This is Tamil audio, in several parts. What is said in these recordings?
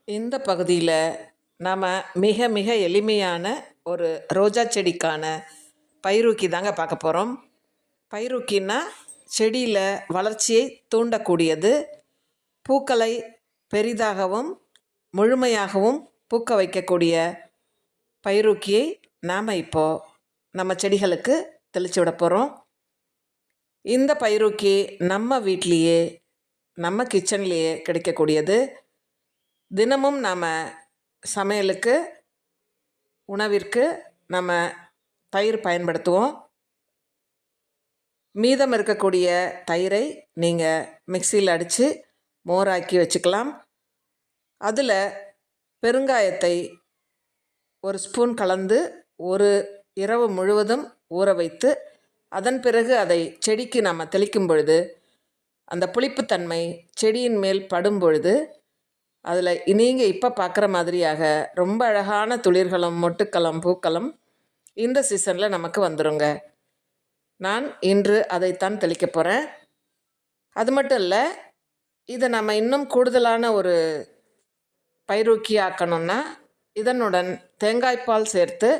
இந்த பகுதியில் நாம் மிக மிக எளிமையான ஒரு ரோஜா செடிக்கான பயிரூக்கி தாங்க பார்க்க போகிறோம். பயிரூக்கின்னா செடியில் வளர்ச்சியை தூண்டக்கூடியது. பூக்களை பெரிதாகவும் முழுமையாகவும் பூக்க வைக்கக்கூடிய பயிரூக்கியை நாம் இப்போது நம்ம செடிகளுக்கு தெளித்து விட போகிறோம். இந்த பயிரூக்கி நம்ம வீட்லேயே நம்ம கிச்சன்லேயே கிடைக்கக்கூடியது. தினமும் நாம் சமையலுக்கு உணவிற்கு நம்ம தயிர் பயன்படுத்துவோம். மீதம் இருக்கக்கூடிய தயிரை நீங்கள் மிக்சியில் அடித்து மோராக்கி வச்சுக்கலாம். அதில் பெருங்காயத்தை ஒரு ஸ்பூன் கலந்து ஒரு இரவு முழுவதும் ஊற வைத்து அதன் பிறகு அதை செடிக்கு நம்ம தெளிக்கும் பொழுது அந்த புளிப்புத்தன்மை செடியின் மேல் படும் பொழுது அதில் நீங்கள் இப்போ பார்க்குற மாதிரியாக ரொம்ப அழகான துளிர்களும் மொட்டுக்களும் பூக்களும் இந்த சீசனில் நமக்கு வந்துடுங்க. நான் இன்று அதைத்தான் தெளிக்க போகிறேன். அது மட்டும் இல்லை, இதை நம்ம இன்னும் கூடுதலான ஒரு பயிரூக்கி ஆக்கணும்னா இதனுடன் தேங்காய்ப்பால் சேர்த்து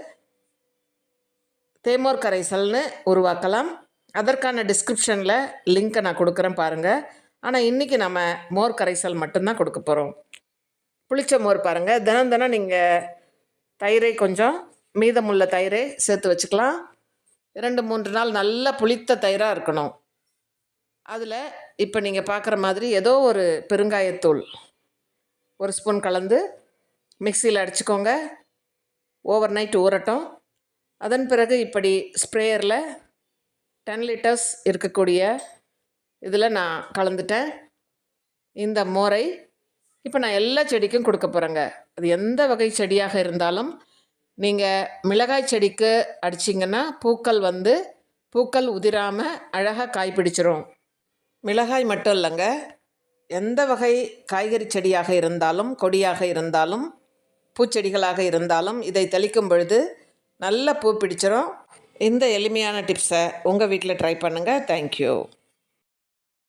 தேமோர் கரைசல்னு உருவாக்கலாம். அதற்கான டிஸ்கிரிப்ஷனில் லிங்க்கை நான் கொடுக்குறேன் பாருங்கள். ஆனால் இன்றைக்கி நம்ம மோர் கரைசல் மட்டும்தான் கொடுக்க போகிறோம். புளிச்ச மோர் பாருங்கள், தினம் நீங்கள் தயிரை கொஞ்சம் மீதமுள்ள தயிரை சேர்த்து வச்சுக்கலாம். 2-3 நாள் நல்ல புளித்த தயிராக இருக்கணும். அதில் இப்போ நீங்கள் பார்க்குற மாதிரி ஏதோ ஒரு பெருங்காயத்தூள் ஒரு ஸ்பூன் கலந்து மிக்சியில் அடிச்சுக்கோங்க. ஓவர் நைட் ஊறட்டும். அதன் பிறகு இப்படி ஸ்ப்ரேயரில் 10 லிட்டர்ஸ் இருக்கக்கூடிய இதில் நான் கலந்துட்டேன். இந்த மோரை இப்போ நான் எல்லா செடிக்கும் கொடுக்க போகிறேங்க. அது எந்த வகை செடியாக இருந்தாலும் நீங்கள் மிளகாய் செடிக்கு அடிச்சிங்கன்னா பூக்கள் உதிராமல் அழகாக காய் பிடிச்சிரும். மிளகாய் மட்டும் இல்லைங்க, எந்த வகை காய்கறி செடியாக இருந்தாலும் கொடியாக இருந்தாலும் பூச்செடிகளாக இருந்தாலும் இதை தெளிக்கும் பொழுது நல்ல பூ பிடிச்சிரும். இந்த எளிமையான டிப்ஸை உங்கள் வீட்டில் ட்ரை பண்ணுங்கள். தேங்க்யூ.